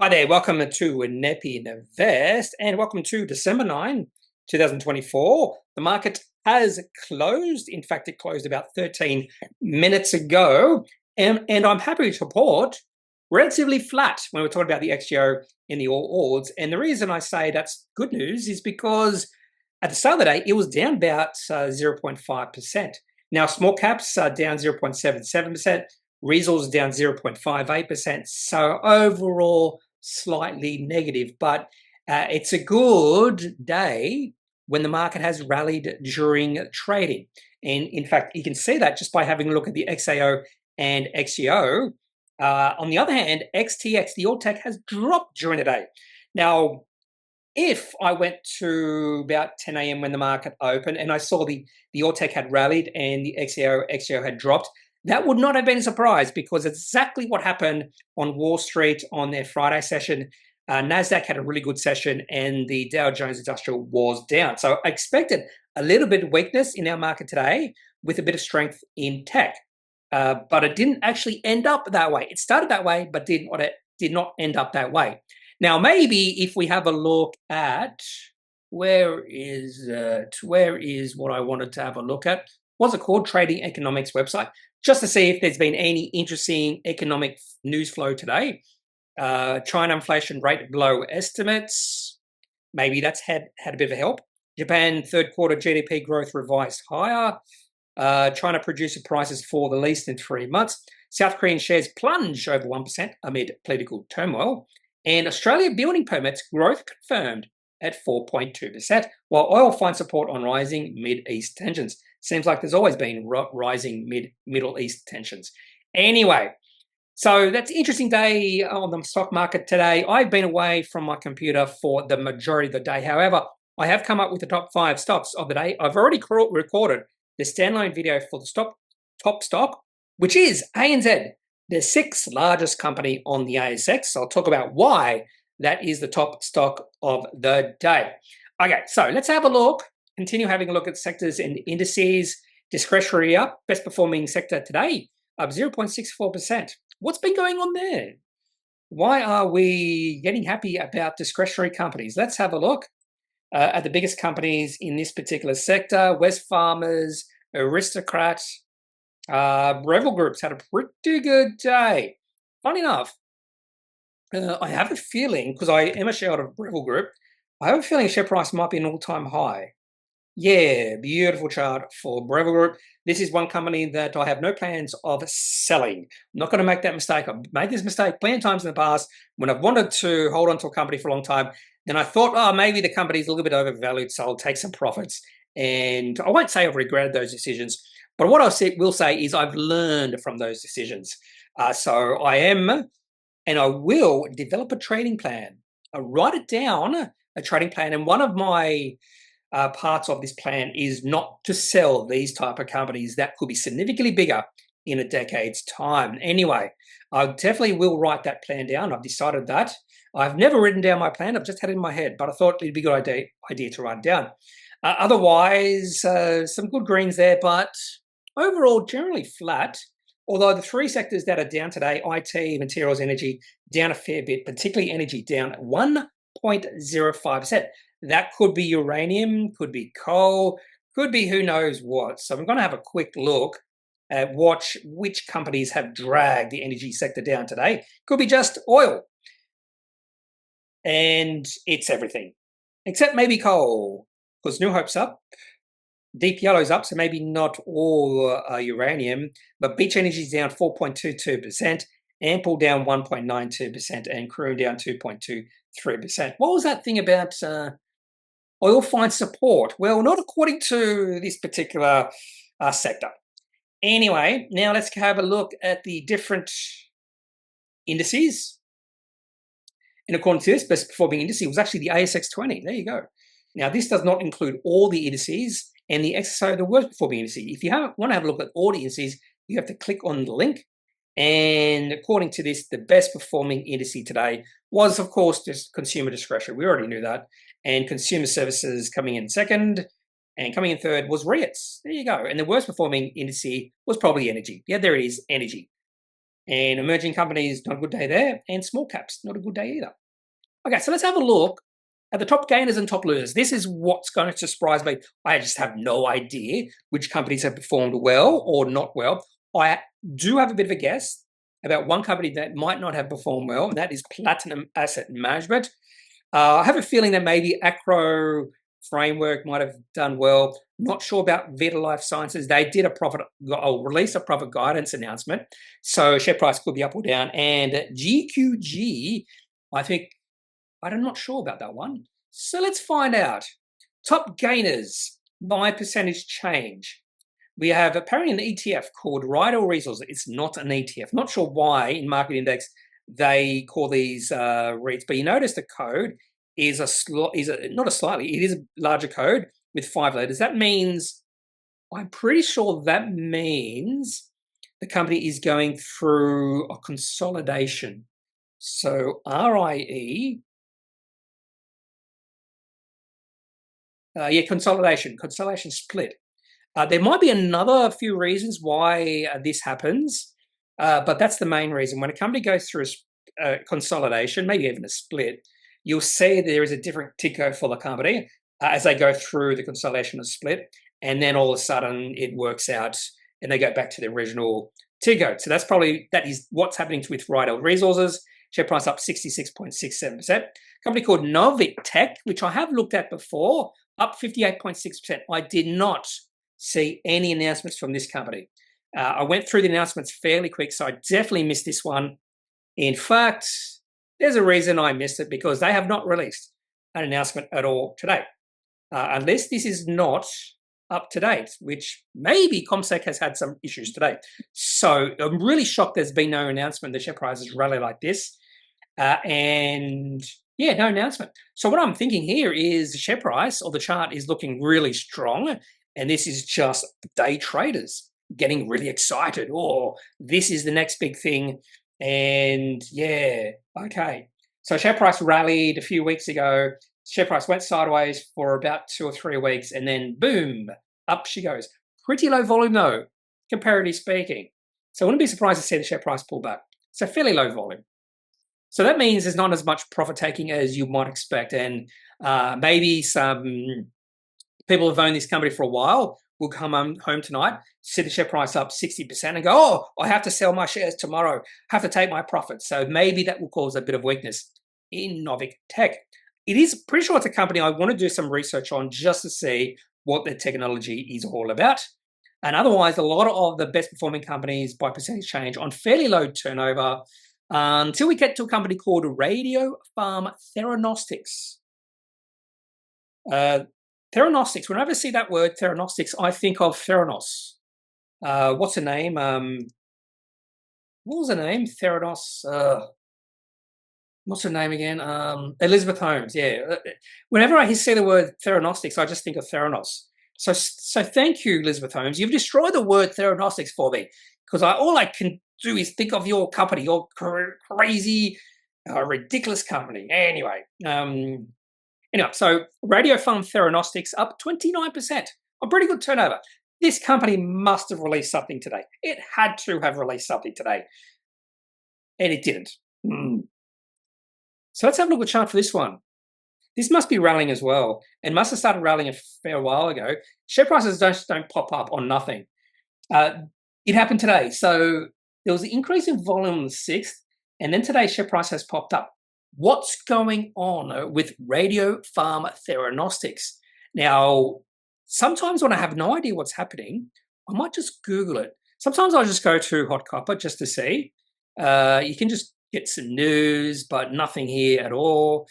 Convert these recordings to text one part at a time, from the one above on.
Hi there, welcome to kneppyinvests and welcome to December 9, 2024. The market has closed. In fact, it closed about 13 minutes ago. And I'm happy to report relatively flat when we're talking about the XJO in the All Ords. And the reason I say that's good news is because at the start of the day, it was down about 0.5%. Now, small caps are down 0.77%. Results down 0.58%. So overall, slightly negative, but it's a good day when the market has rallied during trading. And in fact, you can see that just by having a look at the XAO and XJO. On the other hand, XTX, the All Tech, has dropped during the day. Now, if I went to about 10 a.m. when the market opened and I saw the All Tech had rallied and the XJO had dropped, that would not have been a surprise because exactly what happened on Wall Street on their Friday session. NASDAQ had a really good session and the Dow Jones Industrial was down. So I expected a little bit of weakness in our market today with a bit of strength in tech. But it didn't actually end up that way. It started that way, but did not end up that way. Now, maybe if we have a look at where is what I wanted to have a look at? What's it called? Trading Economics website, just to see if there's been any interesting economic news flow today. China inflation rate below estimates. Maybe that's had a bit of a help. Japan third quarter GDP growth revised higher. China producer prices fall the least in 3 months. South Korean shares plunge over 1% amid political turmoil. And Australia building permits growth confirmed at 4.2%, while oil finds support on rising Mid-East tensions. Seems like there's always been rising Middle East tensions. Anyway, so that's an interesting day on the stock market today. I've been away from my computer for the majority of the day. However, I have come up with the top 5 stocks of the day. I've already recorded the standalone video for the top stock, which is ANZ, the 6th largest company on the ASX. I'll talk about why that is the top stock of the day. Okay, so let's have a look. Continue having a look at sectors and indices. Discretionary up, best performing sector today, up 0.64%. What's been going on there? Why are we getting happy about discretionary companies? Let's have a look at the biggest companies in this particular sector. Wesfarmers, Aristocrat, Breville Group's had a pretty good day. Funny enough, I have a feeling, because I am a shareholder of Breville Group, I have a feeling share price might be an all-time high. Yeah, beautiful chart for Breville Group. This is one company that I have no plans of selling. I'm not going to make that mistake. I've made this mistake plenty of times in the past when I've wanted to hold on to a company for a long time. Then I thought, oh, maybe the company's a little bit overvalued, so I'll take some profits. And I won't say I've regretted those decisions, but what I will say is I've learned from those decisions. So I am, and I will develop a trading plan. I'll write it down, a trading plan. And one of my parts of this plan is not to sell these type of companies that could be significantly bigger in a decade's time. Anyway, I definitely will write that plan down. I've decided that. I've never written down my plan. I've just had it in my head, but I thought it'd be a good idea to write it down. Otherwise, some good greens there, but overall generally flat. Although the 3 sectors that are down today, IT, materials, energy, down a fair bit, particularly energy, down 1.05%. That could be uranium, could be coal, could be who knows what. So I'm going to have a quick look at which companies have dragged the energy sector down today. Could be just oil. And it's everything, except maybe coal, because New Hope's up. Deep Yellow's up, so maybe not all uranium, but Beach Energy's down 4.22%, Ample down 1.92%, and Crude down 2.23%. What was that thing about oil finds support? Well, not according to this particular sector. Anyway, now let's have a look at the different indices. And according to this, best performing indices was actually the ASX 20. There you go. Now, this does not include all the indices, and the XJO, the worst performing indices. If you want to have a look at all the indices, you have to click on the link. And according to this, the best performing indice today was, of course, just consumer discretionary. We already knew that. And consumer services coming in second, and coming in third was REITs. There you go. And the worst performing indice was probably energy. Yeah, there it is, energy. And emerging companies, not a good day there. And small caps, not a good day either. Okay, so let's have a look at the top gainers and top losers. This is what's going to surprise me. I just have no idea which companies have performed well or not well. I do have a bit of a guess about one company that might not have performed well, and that is Platinum Asset Management. I have a feeling that maybe Acrow Framework might have done well. Not sure about Vita Life Sciences. They did release a profit guidance announcement, so share price could be up or down. And GQG, I'm not sure about that one. So let's find out. Top gainers by percentage change. We have apparently an ETF called RIEDA Resources. It's not an ETF. Not sure why in Market Index they call these REITs, but you notice the code is it is a larger code with 5 letters. That means, I'm pretty sure that means the company is going through a consolidation. So RIE, consolidation split. There might be another few reasons why this happens, but that's the main reason. When a company goes through a consolidation, maybe even a split, you'll see there is a different ticker for the company as they go through the consolidation and split, and then all of a sudden it works out and they go back to the original ticker. So that is what's happening with RIEDA Resources. Share price up 66.67%. Company called Novitech, which I have looked at before, up 58.6%. I did not see any announcements from this company. I went through the announcements fairly quick, so I definitely missed this one. In fact, there's a reason I missed it, because they have not released an announcement at all today, unless this is not up to date, which maybe CommSec has had some issues today. So I'm really shocked there's been no announcement. The share price has rallied like this, and yeah, no announcement. So what I'm thinking here is the share price or the chart is looking really strong, and this is just day traders getting really excited. Oh, this is the next big thing. And yeah, okay. So share price rallied a few weeks ago. Share price went sideways for about 2 or 3 weeks, and then boom, up she goes. Pretty low volume though, comparatively speaking. So I wouldn't be surprised to see the share price pull back. So fairly low volume. So that means there's not as much profit taking as you might expect. And maybe some people who've owned this company for a while will come home tonight, see the share price up 60% and go, oh, I have to sell my shares tomorrow. I have to take my profits. So maybe that will cause a bit of weakness in Novitech. It is pretty sure it's a company I want to do some research on just to see what their technology is all about. And otherwise, a lot of the best performing companies by percentage change on fairly low turnover, until we get to a company called Radiopharm Theranostics. Theranostics, whenever I see that word Theranostics, I think of Theranos. What's her name? What was her name? Theranos. What's her name again? Elizabeth Holmes, yeah. Whenever I see the word Theranostics, I just think of Theranos. So thank you, Elizabeth Holmes. You've destroyed the word Theranostics for me, because all I can do is think of your company, your crazy, ridiculous company. Anyway, so Radiopharm Theranostics up 29%, a pretty good turnover. This company must have released something today. It had to have released something today, and it didn't. So let's have a look at the chart for this one. This must be rallying as well, and must have started rallying a fair while ago. Share prices don't pop up on nothing. It happened today. So there was an increase in volume on the 6th, and then today's share price has popped up. What's going on with Radiopharm Theranostics? Now, sometimes when I have no idea what's happening, I might just Google it. Sometimes I'll just go to Hot Copper just to see. You can just get some news, but nothing here at all.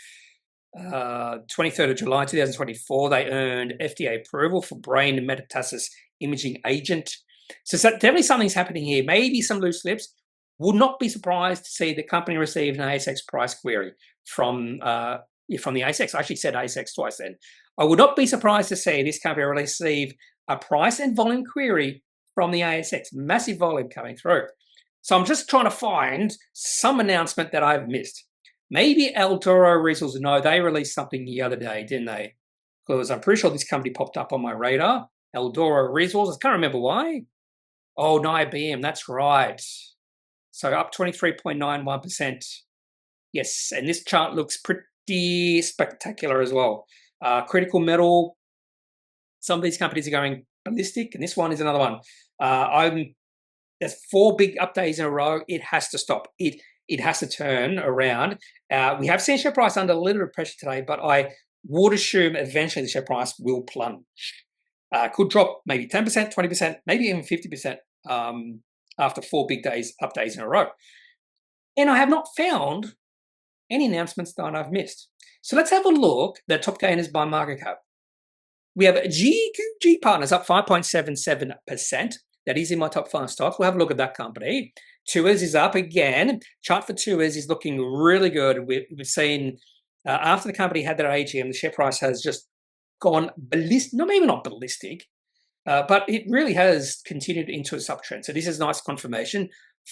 23rd of July 2024, they earned FDA approval for brain metastasis imaging agent. So definitely something's happening here. Maybe some loose lips. Would not be surprised to see the company receive an ASX price query from the ASX. I actually said ASX twice then. I would not be surprised to see this company receive a price and volume query from the ASX. Massive volume coming through. So I'm just trying to find some announcement that I've missed. Maybe Eldora Resources. No, they released something the other day, didn't they? Because I'm pretty sure this company popped up on my radar. Eldora Resources. Can't remember why. Oh, IBM. That's right. So up 23.91%. Yes, and this chart looks pretty spectacular as well. Critical metal, some of these companies are going ballistic, and this one is another one. There's 4 big up days in a row. It has to stop. It has to turn around. We have seen share price under a little bit of pressure today, but I would assume eventually the share price will plunge. Could drop maybe 10%, 20%, maybe even 50% after 4 big up days in a row. And I have not found any announcements that I've missed. So let's have a look at the top gainers by market cap. We have GQG Partners up 5.77%. That is in my top 5 stocks. We'll have a look at that company. Tuas is up again. Chart for Tuas is looking really good. We've seen after the company had their AGM, the share price has just gone ballistic. No, maybe not ballistic, but it really has continued into a uptrend. So this is nice confirmation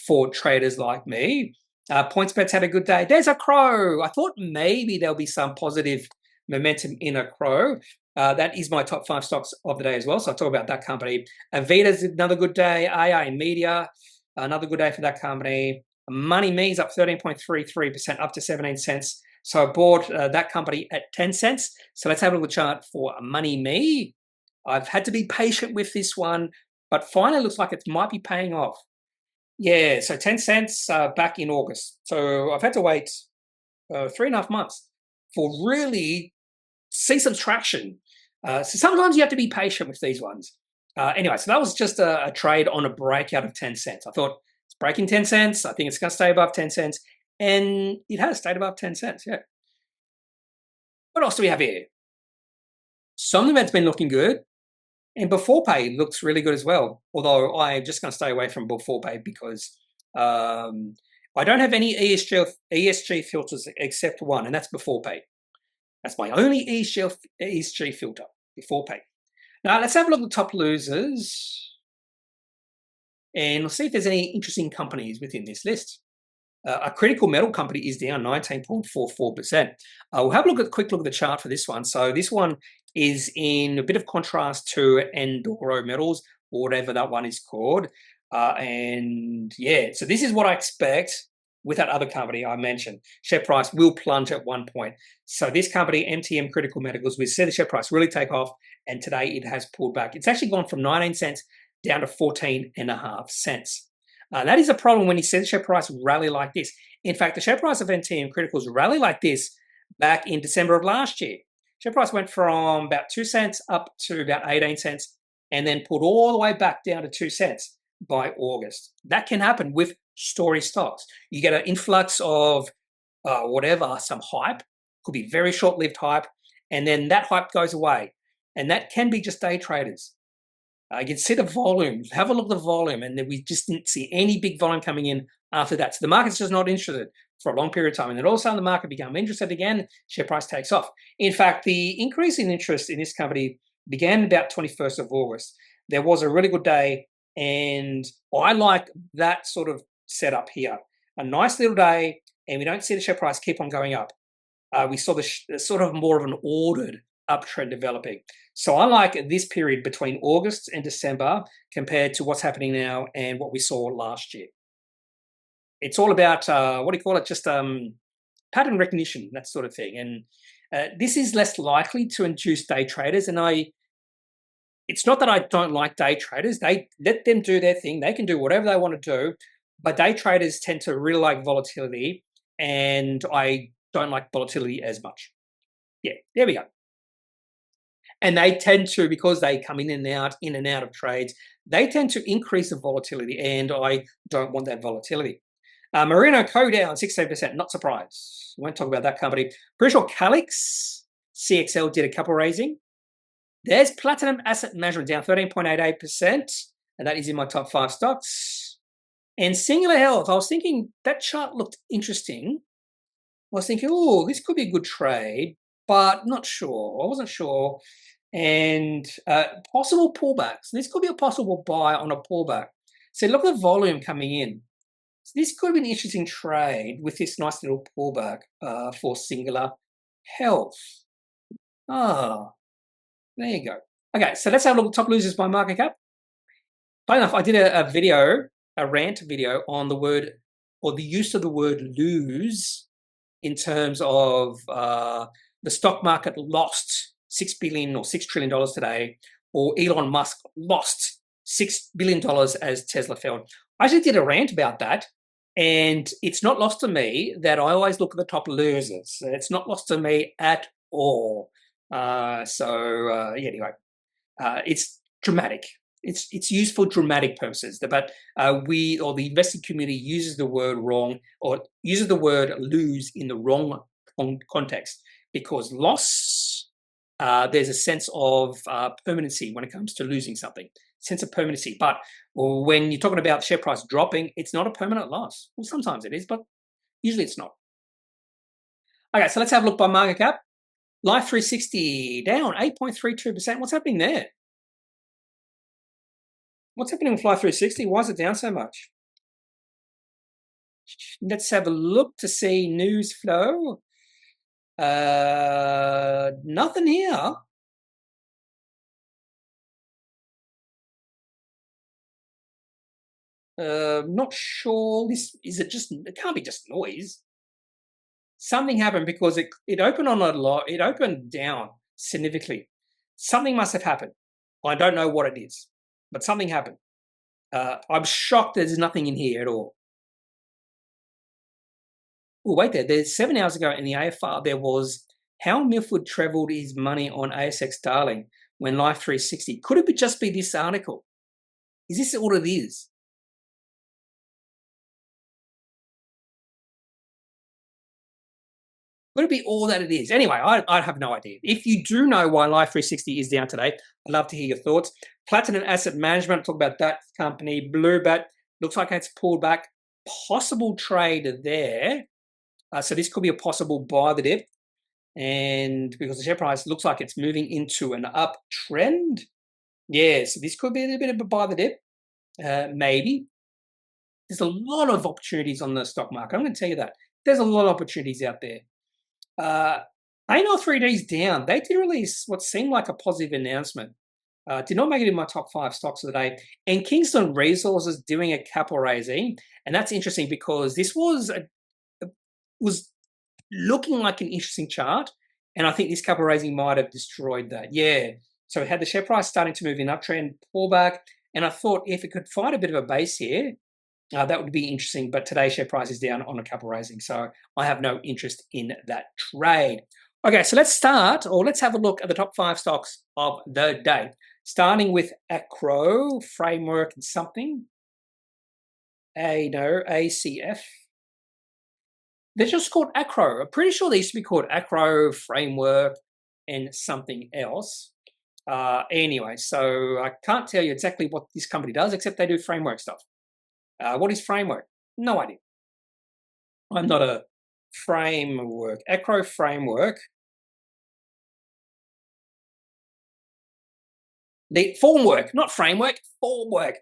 for traders like me. PointsBet's had a good day. There's Acrow. I thought maybe there'll be some positive momentum in Acrow. That is my top 5 stocks of the day as well. So I'll talk about that company. Vita's another good day. AI Media, another good day for that company. Money Me's up 13.33%, up to 17 cents. So I bought that company at 10 cents. So let's have a look at the chart for Money Me. I've had to be patient with this one, but finally looks like it might be paying off. Yeah, so 10 cents back in August. So I've had to wait 3.5 months for really see some traction. So sometimes you have to be patient with these ones. Anyway, so that was just a trade on a breakout of 10 cents. I thought it's breaking 10 cents. I think it's going to stay above 10 cents. And it has stayed above 10 cents, yeah. What else do we have here? Something that's been looking good. And before pay looks really good as well. Although I'm just going to stay away from before pay because I don't have any ESG filters except one, and that's before pay. That's my only ESG filter, before pay. Now, let's have a look at the top losers. And let's see if there's any interesting companies within this list. A critical metal company is down 19.44%. We'll have a quick look at the chart for this one. So this one is in a bit of contrast to Enduro Metals, or whatever that one is called. And yeah, so this is what I expect with that other company I mentioned. Share price will plunge at one point. So this company, MTM Critical Metals, we see the share price really take off, and today it has pulled back. It's actually gone from 19 cents down to 14.5 cents. That is a problem when you see the share price rally like this. In fact, the share price of MTM Criticals rally like this back in December of last year. Share price went from about 2 cents up to about 18 cents and then pulled all the way back down to 2 cents by August. That can happen with story stocks. You get an influx of some hype, could be very short-lived hype, and then that hype goes away. And that can be just day traders. You can see the volume, have a look at the volume, and then we just didn't see any big volume coming in after that. So the market's just not interested for a long period of time. And then all of a sudden the market became interested again, share price takes off. In fact, the increase in interest in this company began about 21st of August. There was a really good day, and I like that sort of setup here. A nice little day, and we don't see the share price keep on going up. We saw the sort of more of an ordered uptrend developing. So I like this period between August and December compared to what's happening now and what we saw last year. It's all about, just pattern recognition, that sort of thing. And this is less likely to induce day traders. And it's not that I don't like day traders. They let them do their thing. They can do whatever they want to do. But day traders tend to really like volatility, and I don't like volatility as much. Yeah, there we go. And they tend to, because they come in and out of trades, they tend to increase the volatility, and I don't want that volatility. Merino Co down 16%, not surprised. We won't talk about that company. Pretty sure Calix, CXL did a couple raising. There's Platinum Asset Management down 13.88%, and that is in my top 5 stocks. And Singular Health, I was thinking that chart looked interesting. I was thinking, oh, this could be a good trade, but not sure. I wasn't sure. And possible pullbacks. This could be a possible buy on a pullback. So look at the volume coming in. So this could be an interesting trade with this nice little pullback for Singular Health. Ah, there you go. Okay, so let's have a look at top losers by market cap. Funny enough, I did a rant video on the word or the use of the word lose in terms of the stock market lost $6 billion or $6 trillion today, or Elon Musk lost $6 billion as Tesla fell. I actually did a rant about that, and it's not lost to me that I always look at the top losers. It's not lost to me at all. Anyway, it's dramatic. It's used for dramatic purposes, but we, or the investing community, uses the word wrong, or uses the word lose in the wrong context, because loss, there's a sense of permanency when it comes to losing something, sense of permanency. But when you're talking about share price dropping, it's not a permanent loss. Well, sometimes it is, but usually it's not. Okay, so let's have a look by market cap. Life 360 down 8.32%. What's happening there? What's happening with Life 360? Why is it down so much? Let's have a look to see news flow. Nothing here. Not sure. It can't be just noise. Something happened because it opened on a lot. It opened down significantly. Something must have happened. I don't know what it is, but something happened. I'm shocked there's nothing in here at all. Oh, wait there. There's 7 hours ago in the AFR, there was how Milford travelled his money on ASX Darling when Life 360. Could it just be this article? Is this all it is? Could it be all that it is? Anyway, I have no idea. If you do know why Life 360 is down today, I'd love to hear your thoughts. Platinum Asset Management, talk about that company. Bluebet, looks like it's pulled back. Possible trade there. So this could be a possible buy the dip. And because the share price looks like it's moving into an uptrend. Yeah, so this could be a little bit of a buy the dip. Maybe. There's a lot of opportunities on the stock market. I'm going to tell you that. There's a lot of opportunities out there. ANR3D's down. They did release what seemed like a positive announcement. Did not make it in my top 5 stocks of the day. And Kingston Resources doing a capital raising. And that's interesting because this was looking like an interesting chart. And I think this capital raising might have destroyed that. Yeah. So it had the share price starting to move in uptrend, pullback. And I thought if it could find a bit of a base here, that would be interesting. But today's share price is down on a capital raising. So I have no interest in that trade. Okay, so let's have a look at the top 5 stocks of the day. Starting with Acrow, framework and something. ACF. They're just called Acrow. I'm pretty sure they used to be called Acrow, framework, and something else. Anyway, so I can't tell you exactly what this company does, except they do framework stuff. What is framework? No idea. I'm not a framework. Acrow framework. The formwork, not framework, formwork.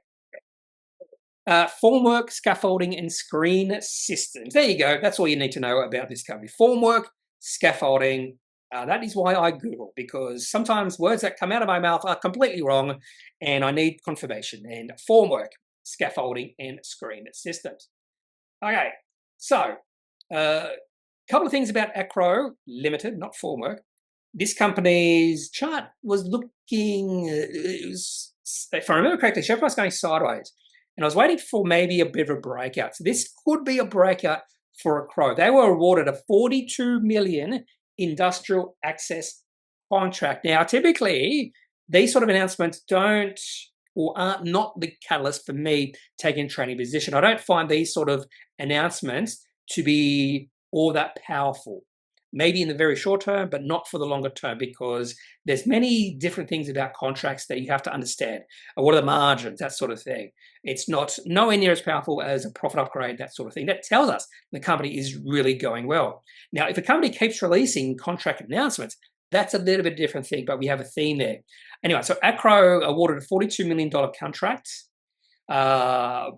Formwork, scaffolding, and screen systems. There you go. That's all you need to know about this company. Formwork, scaffolding. That is why I Google, because sometimes words that come out of my mouth are completely wrong, and I need confirmation. And formwork, scaffolding, and screen systems. Okay, so a couple of things about Acrow Limited, not formwork. This company's chart was looking, if I remember correctly, share price going sideways. And I was waiting for maybe a bit of a breakout. So this could be a breakout for Acrow. They were awarded a 42 million industrial access contract. Now, typically, these sort of announcements don't or are not the catalyst for me taking a trading position. I don't find these sort of announcements to be all that powerful. Maybe in the very short term, but not for the longer term, because there's many different things about contracts that you have to understand. What are the margins, that sort of thing. It's not nowhere near as powerful as a profit upgrade, that sort of thing. That tells us the company is really going well. Now, if a company keeps releasing contract announcements, that's a little bit different thing, but we have a theme there. Anyway, so Acrow awarded a $42 million contract. I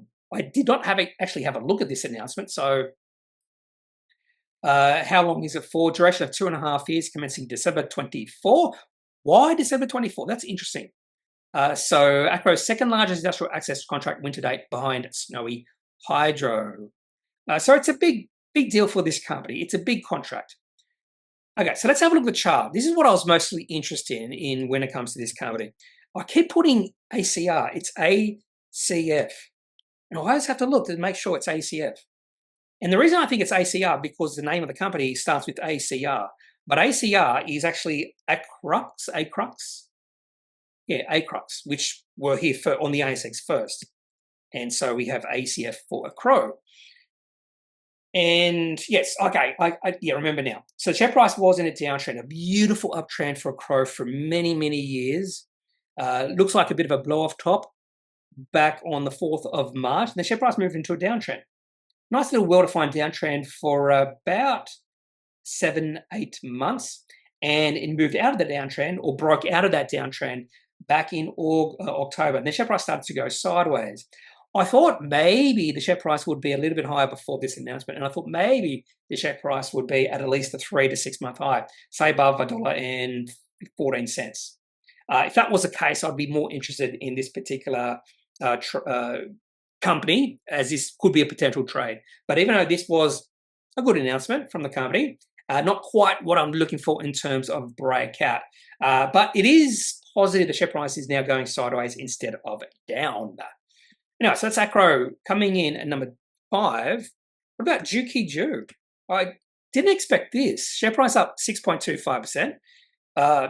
did not actually have a look at this announcement, so how long is it for? Duration of 2.5 years, commencing December 24. Why December 24? That's interesting. So Acrow's second largest industrial access contract win to date behind Snowy Hydro. So it's a big deal for this company. It's a big contract. Okay, so let's have a look at the chart. This is what I was mostly interested in when it comes to this company. I keep putting ACR. It's ACF. And I always have to look to make sure it's ACF. And the reason I think it's ACR because the name of the company starts with ACR. But ACR is actually Acrow. Yeah, Acrow, which were here on the ASX first. And so we have ACF for Acrow. And yes, okay, I remember now. So the share price was in a downtrend, a beautiful uptrend for Acrow for many, many years. Looks like a bit of a blow off top back on the 4th of March. And the share price moved into a downtrend. Nice little well-defined downtrend for about 7-8 months. And it moved out of the downtrend or broke out of that downtrend back in October. And the share price started to go sideways. I thought maybe the share price would be a little bit higher before this announcement. And I thought maybe the share price would be at least a 3 to 6 month high, say above $1.14. If that was the case, I'd be more interested in this particular company, as this could be a potential trade. But even though this was a good announcement from the company, not quite what I'm looking for in terms of breakout. But it is positive the share price is now going sideways instead of down. Anyway, so that's Acrow coming in at number 5. What about XJO? I didn't expect this. Share price up 6.25%.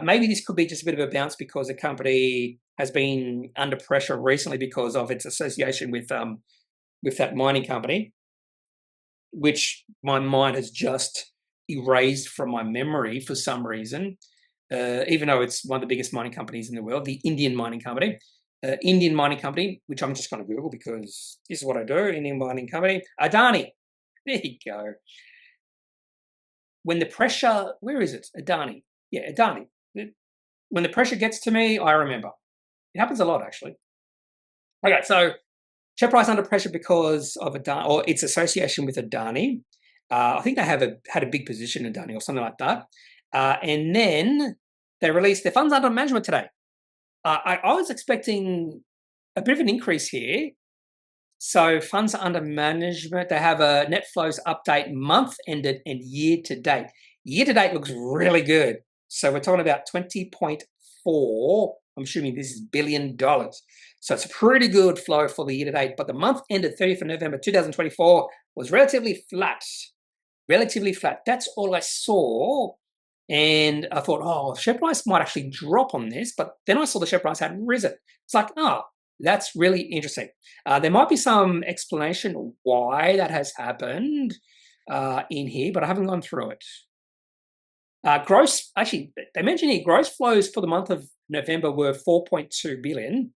Maybe this could be just a bit of a bounce because the company has been under pressure recently because of its association with that mining company, which my mind has just erased from my memory for some reason, even though it's one of the biggest mining companies in the world, the Indian mining company. Indian mining company, which I'm just going to Google because this is what I do, Indian mining company. Adani. There you go. When the pressure, where is it? Adani. Yeah, Adani. When the pressure gets to me, I remember. It happens a lot, actually. Okay, so share price under pressure because of Adani, or its association with Adani. I think they had a big position in Adani or something like that. And then they released their funds under management today. I was expecting a bit of an increase here. So funds under management, they have a net flows update month ended and year to date. Year to date looks really good. So we're talking about 20.4, I'm assuming this is billion dollars. So it's a pretty good flow for the year to date. But the month ended 30th of November 2024 was relatively flat. Relatively flat. That's all I saw. And I thought, oh, share price might actually drop on this. But then I saw the share price had risen. It's like, oh, that's really interesting. There might be some explanation why that has happened in here, but I haven't gone through it. Actually, they mentioned here gross flows for the month of November were 4.2 billion,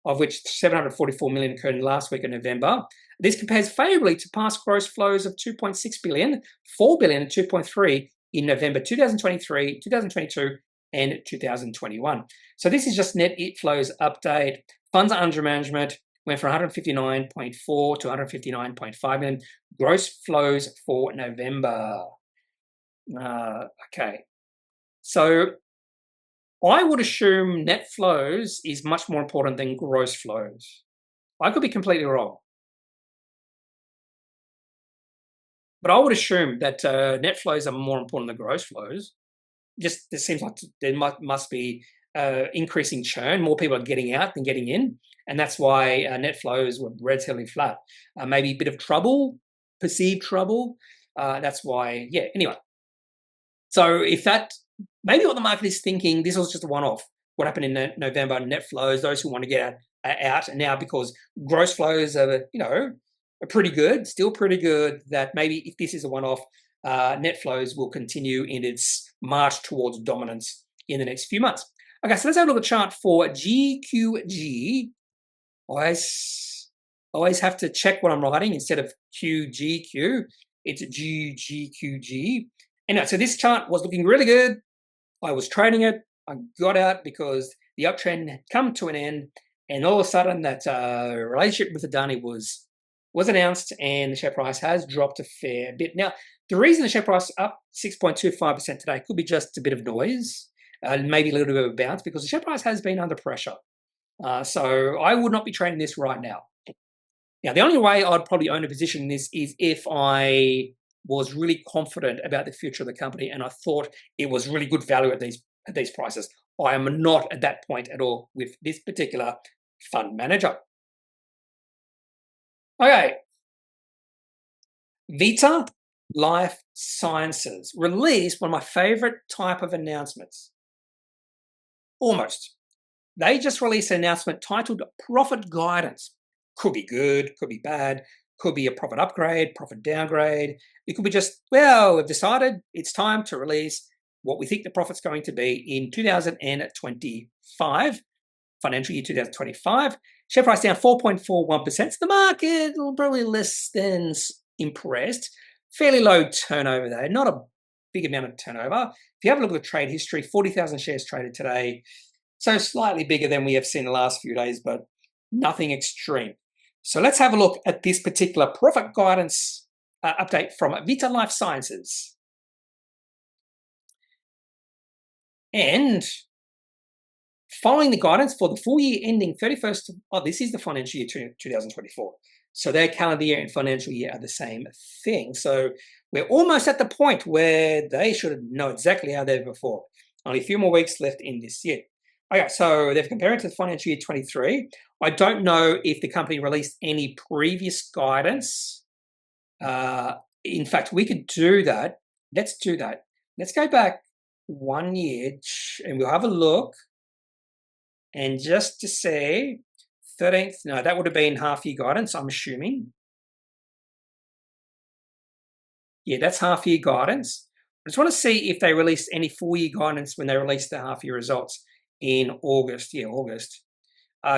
of which 744 million occurred in last week of November. This compares favorably to past gross flows of 2.6 billion, 4 billion, and 2.3 in November 2023, 2022, and 2021. So this is just net flows update. Funds under management went from 159.4 to 159.5 million. Gross flows for November. Okay. So I would assume net flows is much more important than gross flows. I could be completely wrong. But I would assume that net flows are more important than gross flows. Just it seems like there must be increasing churn. More people are getting out than getting in. And that's why net flows were relatively flat. Maybe a bit of trouble, perceived trouble. That's why, yeah, anyway. So if that, maybe what the market is thinking, this was just a one-off. What happened in November, net flows, those who want to get out, and now because gross flows are, are pretty good, still pretty good, that maybe if this is a one-off, net flows will continue in its march towards dominance in the next few months. Okay, so let's have a look at the chart for GQG. Always have to check what I'm writing instead of QGQ. It's GQG. Anyway, so this chart was looking really good. I was trading it. I got out because the uptrend had come to an end, and all of a sudden that relationship with Adani was announced, and the share price has dropped a fair bit. Now, the reason the share price is up 6.25% today could be just a bit of noise, maybe a little bit of a bounce, because the share price has been under pressure. So I would not be trading this right now. Now, the only way I'd probably own a position in this is if I was really confident about the future of the company and I thought it was really good value at these prices. I am not at that point at all with this particular fund manager. Okay, Vita Life Sciences released one of my favorite type of announcements. Almost. They just released an announcement titled Profit Guidance. Could be good, could be bad, could be a profit upgrade, profit downgrade. It could be just, well, we've decided it's time to release what we think the profit's going to be in 2025, financial year 2025. Share price down 4.41%. So the market probably less than impressed. Fairly low turnover though, not a big amount of turnover. If you have a look at the trade history, 40,000 shares traded today. So slightly bigger than we have seen the last few days, but nothing extreme. So let's have a look at this particular profit guidance update from Vita Life Sciences. And following the guidance for the full year ending 31st, this is the financial year 2024. So their calendar year and financial year are the same thing. So we're almost at the point where they should know exactly how they've performed. Only a few more weeks left in this year. Okay, so they've compared it to the financial year 23. I don't know if the company released any previous guidance. In fact, we could do that. Let's do that. Let's go back 1 year and we'll have a look. And just to say, 13th, no, that would have been half year guidance, I'm assuming. Yeah, that's half year guidance. I just want to see if they released any full year guidance when they released the half year results in August. Yeah, August.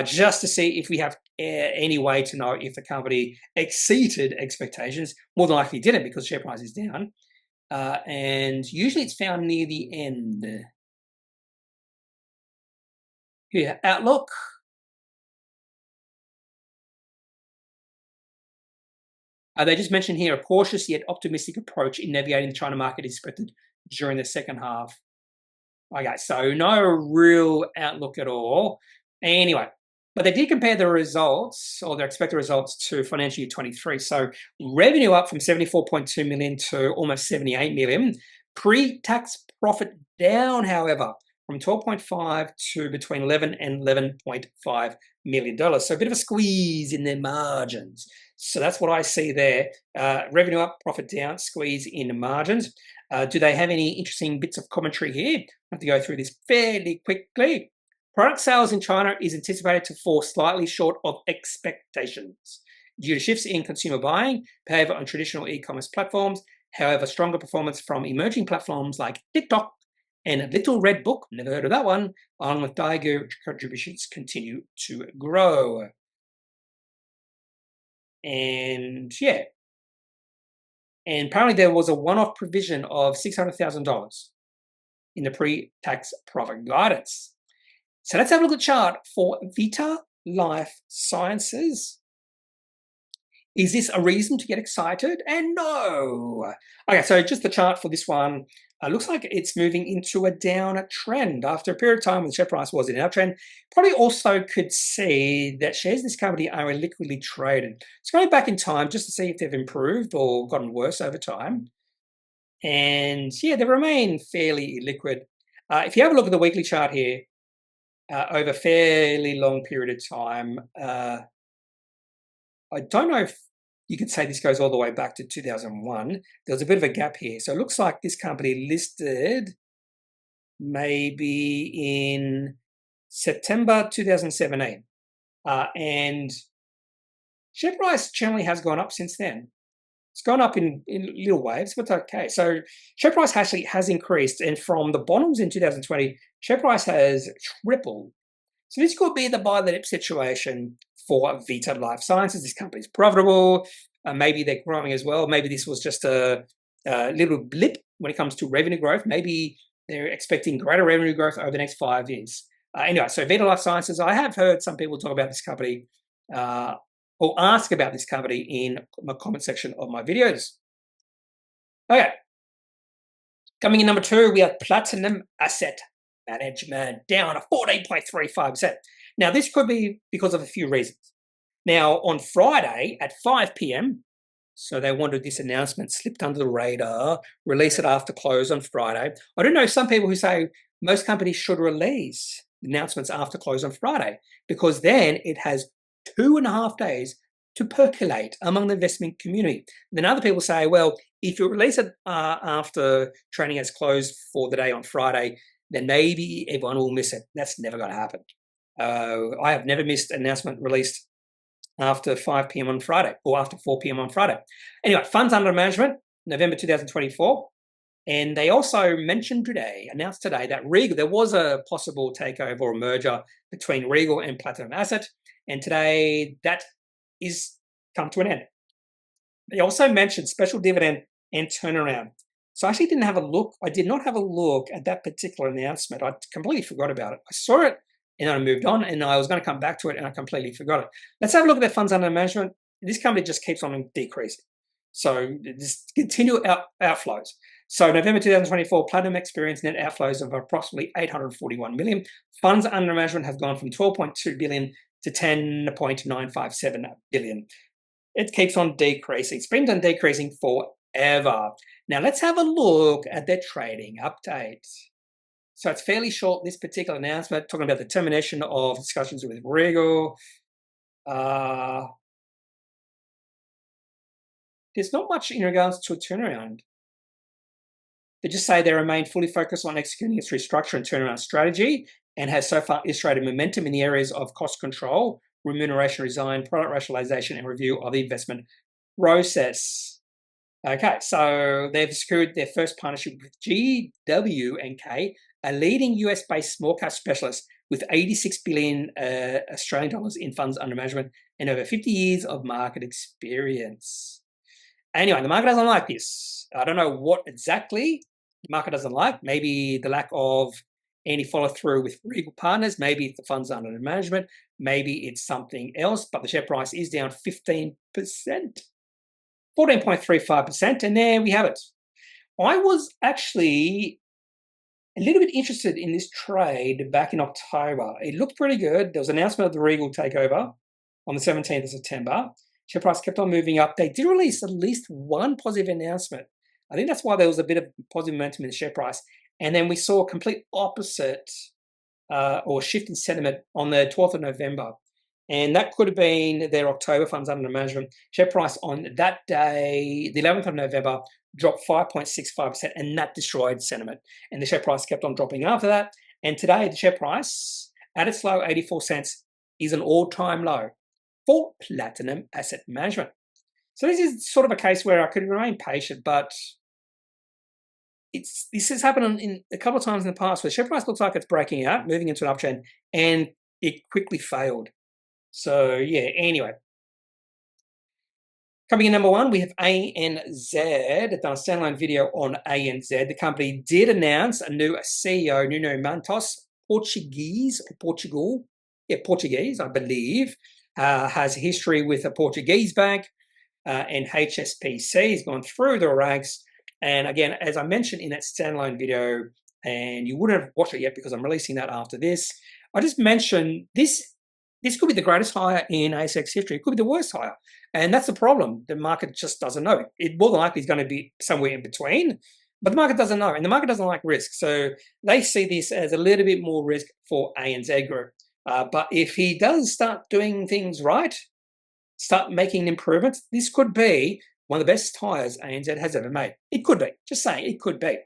Just to see if we have any way to know if the company exceeded expectations. More than likely didn't because share price is down. And usually it's found near the end. Here, outlook. They just mentioned here a cautious yet optimistic approach in navigating the China market is expected during the second half. Okay, so no real outlook at all. Anyway, but they did compare the results or their expected results to financial year 23. So revenue up from 74.2 million to almost 78 million. Pre-tax profit down, however, from 12.5 to between 11 and 11.5 million dollars. So a bit of a squeeze in their margins. So that's what I see there. Revenue up, profit down, squeeze in the margins. Do they have any interesting bits of commentary here? I have to go through this fairly quickly. Product sales in China is anticipated to fall slightly short of expectations due to shifts in consumer buying behavior on traditional e-commerce platforms. However, stronger performance from emerging platforms like TikTok and Little Red Book, never heard of that one, along with Daigou contributions continue to grow. And yeah. And apparently there was a one-off provision of $600,000 in the pre-tax profit guidance. So let's have a look at the chart for Vita Life Sciences. Is this a reason to get excited? And no. Okay, so just the chart for this one. Looks like it's moving into a down trend after a period of time when the share price was in an uptrend. Probably also could see that shares in this company are illiquidly traded. So going back in time just to see if they've improved or gotten worse over time. And yeah, they remain fairly illiquid. If you have a look at the weekly chart here, over a fairly long period of time, I don't know if you could say this goes all the way back to 2001. There was a bit of a gap here. So it looks like this company listed maybe in September 2017. And share price generally has gone up since then. It's gone up in little waves, but okay. So share price actually has increased. And from the bottoms in 2020, share price has tripled. So this could be the buy the dip situation for Vita Life Sciences. This company is profitable. Maybe they're growing as well. Maybe this was just a little blip when it comes to revenue growth. Maybe they're expecting greater revenue growth over the next 5 years. Anyway, so Vita Life Sciences, I have heard some people talk about this company or ask about this company in my comment section of my videos. Okay. Coming in number 2, we have Platinum Asset Management, down a 14.35%. Now, this could be because of a few reasons. Now, on Friday at 5 p.m., so they wanted this announcement slipped under the radar, release it after close on Friday. I don't know some people who say most companies should release announcements after close on Friday because then it has 2.5 days to percolate among the investment community. Then other people say, well, if you release it after trading has closed for the day on Friday, then maybe everyone will miss it. That's never going to happen. I have never missed an announcement released after 5 p.m. on Friday or after 4 p.m. on Friday. Anyway, funds under management, November 2024. And they also announced today that Regal, there was a possible takeover or merger between Regal and Platinum Asset. And today that is come to an end. They also mentioned special dividend and turnaround. So I actually didn't have a look. I did not have a look at that particular announcement. I completely forgot about it. I saw it and I moved on, and I was going to come back to it, and I completely forgot it. Let's have a look at their funds under management. This company just keeps on decreasing. So just continue outflows. So November 2024, Platinum experienced net outflows of approximately 841 million. Funds under management have gone from 12.2 billion to 10.957 billion. It keeps on decreasing. It's been decreasing forever. Now let's have a look at their trading update. So it's fairly short, this particular announcement, talking about the termination of discussions with Regal. There's not much in regards to a turnaround. They just say they remain fully focused on executing its restructure and turnaround strategy and has so far illustrated momentum in the areas of cost control, remuneration design, product rationalization, and review of the investment process. Okay, so they've secured their first partnership with GW&K, a leading US-based small cap specialist with 86 billion Australian dollars in funds under management and over 50 years of market experience. Anyway, the market doesn't like this. I don't know what exactly the market doesn't like. Maybe the lack of any follow-through with Regal partners. Maybe it's the funds under management. Maybe it's something else, but the share price is down 15%. 14.35%, and there we have it. I was actually a little bit interested in this trade back in October. It looked pretty good. There was an announcement of the Regal takeover on the 17th of September. Share price kept on moving up. They did release at least one positive announcement. I think that's why there was a bit of positive momentum in the share price. And then we saw a complete opposite or shift in sentiment on the 12th of November. And that could have been their October funds under management. Share price on that day, the 11th of November, dropped 5.65%, and that destroyed sentiment. And the share price kept on dropping after that. And today, the share price, at its low, 84 cents, is an all-time low for Platinum Asset Management. So this is sort of a case where I could remain patient, but this has happened in a couple of times in the past where the share price looks like it's breaking out, moving into an uptrend, and it quickly failed. So, yeah, anyway. Coming in number one, we have ANZ. They've done a standalone video on ANZ. The company did announce a new CEO, Nuno Mantos, Portuguese, I believe, has a history with a Portuguese bank and HSBC. He's gone through the ranks. And again, as I mentioned in that standalone video, and you wouldn't have watched it yet because I'm releasing that after this, I just mentioned this could be the greatest hire in ASX history. It could be the worst hire. And that's the problem. The market just doesn't know. It more than likely is going to be somewhere in between, but the market doesn't know. And the market doesn't like risk. So they see this as a little bit more risk for ANZ Group. But if he does start doing things right, start making improvements, this could be one of the best hires ANZ has ever made. It could be. Just saying, it could be.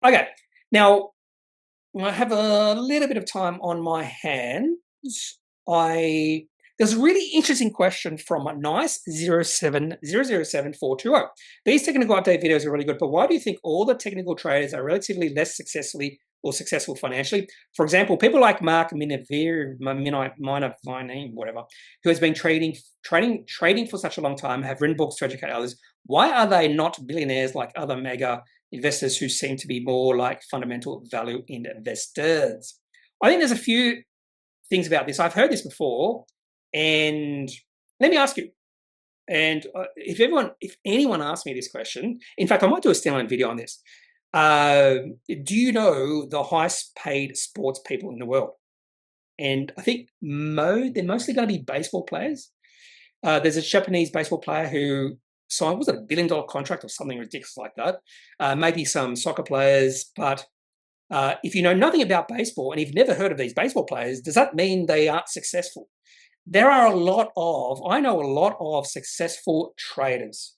Okay. Now, I have a little bit of time on my hands. There's a really interesting question from Nice0700740. These technical update videos are really good, but why do you think all the technical traders are relatively less successful financially? For example, people like Mark Minervini, whatever, who has been trading for such a long time, have written books to educate others. Why are they not billionaires like other mega investors who seem to be more like fundamental value investors? I think there's a few things about this. I've heard this before, and let me ask you. And if anyone asks me this question, in fact, I might do a standalone video on this. Do you know the highest paid sports people in the world? And I think they're mostly going to be baseball players. There's a Japanese baseball player who signed, was it $1 billion contract or something ridiculous like that? Maybe some soccer players, but if you know nothing about baseball and you've never heard of these baseball players, does that mean they aren't successful? I know a lot of successful traders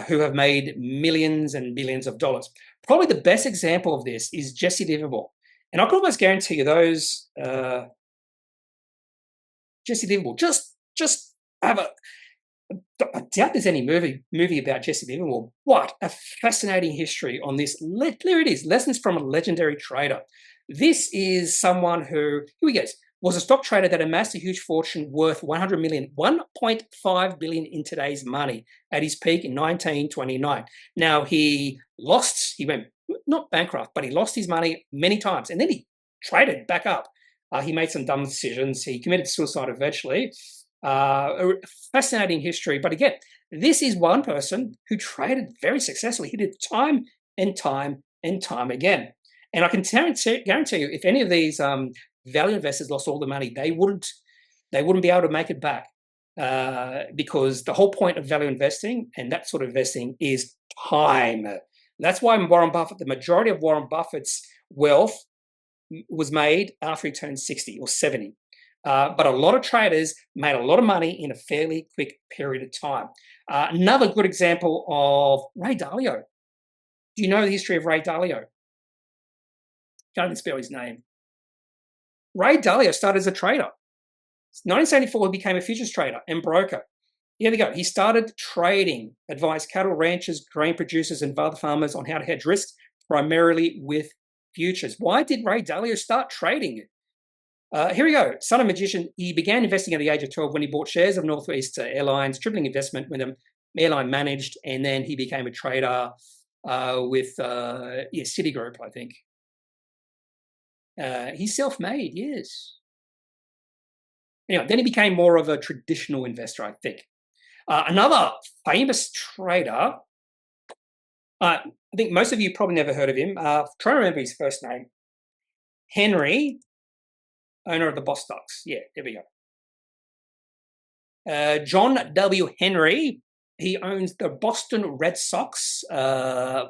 who have made millions and billions of dollars. Probably the best example of this is Jesse Livermore. And I can almost guarantee you those, Jesse Livermore, just have a, I doubt there's any movie about Jesse Livermore. What a fascinating history on this. There it is, lessons from a legendary trader. This is someone who, here we go, was a stock trader that amassed a huge fortune worth 100 million, 1.5 billion in today's money at his peak in 1929. Now he went not bankrupt, but he lost his money many times, and then he traded back up. He made some dumb decisions. He committed suicide eventually. A fascinating history, but again, this is one person who traded very successfully. He did time and time and time again. And I can guarantee you, if any of these value investors lost all the money, they wouldn't be able to make it back, because the whole point of value investing and that sort of investing is time. That's why Warren Buffett, the majority of Warren Buffett's wealth was made after he turned 60 or 70. But a lot of traders made a lot of money in a fairly quick period of time. Another good example of Ray Dalio. Do you know the history of Ray Dalio? Can't even spell his name. Ray Dalio started as a trader. In 1974, he became a futures trader and broker. Here we go. He started trading, advised cattle ranchers, grain producers, and other farmers on how to hedge risks, primarily with futures. Why did Ray Dalio start trading? Here we go. Son of a magician, he began investing at the age of 12 when he bought shares of Northwest Airlines, tripling investment when the airline managed, and then he became a trader with Citigroup, I think. He's self-made, yes. Anyway, then he became more of a traditional investor, I think. Another famous trader, I think most of you probably never heard of him. Try to remember his first name. Henry, owner of the Boss Stocks. Yeah, there we go. John W. Henry, he owns the Boston Red Sox. Here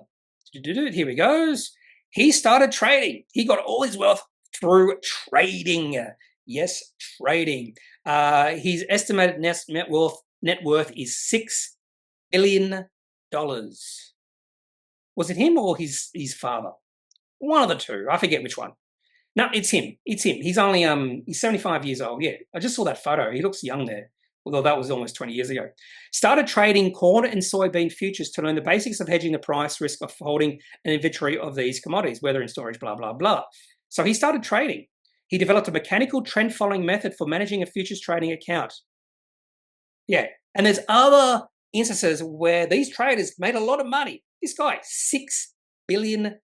he goes. He started trading. He got all his wealth through trading. Yes, trading. His estimated net worth is $6 billion. Was it him or his father? One of the two. I forget which one. No, it's him. It's him. He's only he's 75 years old. Yeah, I just saw that photo. He looks young there, although that was almost 20 years ago. Started trading corn and soybean futures to learn the basics of hedging the price risk of holding an inventory of these commodities, whether in storage, blah, blah, blah. So he started trading. He developed a mechanical trend-following method for managing a futures trading account. Yeah, and there's other instances where these traders made a lot of money. This guy, $6 billion.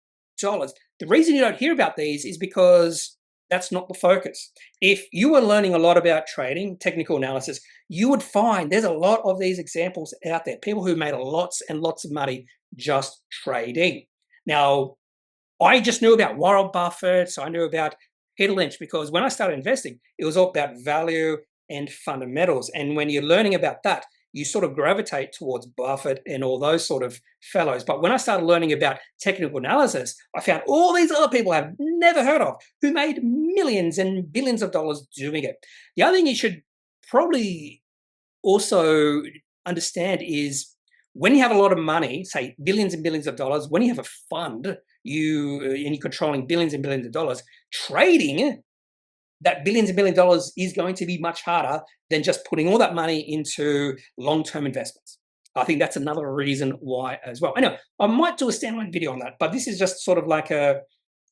The reason you don't hear about these is because that's not the focus. If you were learning a lot about trading, technical analysis, you would find there's a lot of these examples out there. People who made lots and lots of money just trading. Now, I just knew about Warren Buffett, so I knew about Peter Lynch, because when I started investing, it was all about value and fundamentals. And when you're learning about that, you sort of gravitate towards Buffett and all those sort of fellows. But when I started learning about technical analysis, I found all these other people I've never heard of who made millions and billions of dollars doing it. The other thing you should probably also understand is when you have a lot of money, say billions and billions of dollars, when you have a fund, and you're controlling billions and billions of dollars, trading that billions and billions of dollars is going to be much harder than just putting all that money into long-term investments. I think that's another reason why as well. I know I might do a standalone video on that, but this is just sort of like a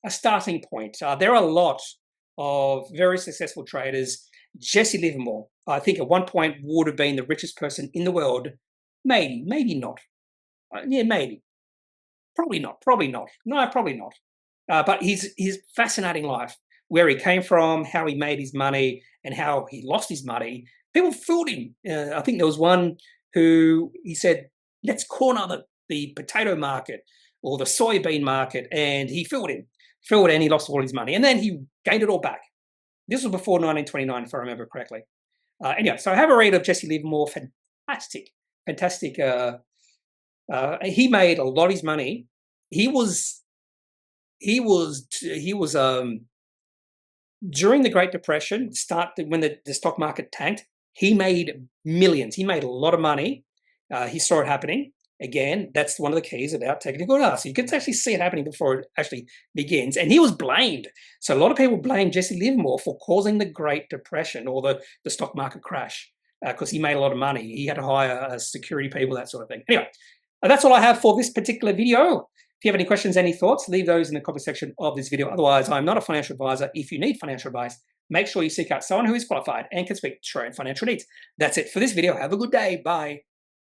starting point. There are a lot of very successful traders. Jesse Livermore, I think at one point would have been the richest person in the world. Maybe not. Yeah, maybe. Probably not. No, probably not. But his fascinating life, where he came from, how he made his money, and how he lost his money. People fooled him. I think there was one who he said, let's corner the potato market or the soybean market, and he fooled him. And he lost all his money. And then he gained it all back. This was before 1929, if I remember correctly. Anyway, so I have a read of Jesse Livermore. Fantastic. He made a lot of his money. He was during the Great Depression, when the stock market tanked, he made millions. He made a lot of money. He saw it happening. Again, that's one of the keys about technical analysis. You can actually see it happening before it actually begins. And he was blamed. So a lot of people blame Jesse Livermore for causing the Great Depression or the stock market crash because he made a lot of money. He had to hire security people, that sort of thing. Anyway, that's all I have for this particular video. If you have any questions, any thoughts, leave those in the comment section of this video. Otherwise, I'm not a financial advisor. If you need financial advice, make sure you seek out someone who is qualified and can speak to your own financial needs. That's it for this video. Have a good day. Bye.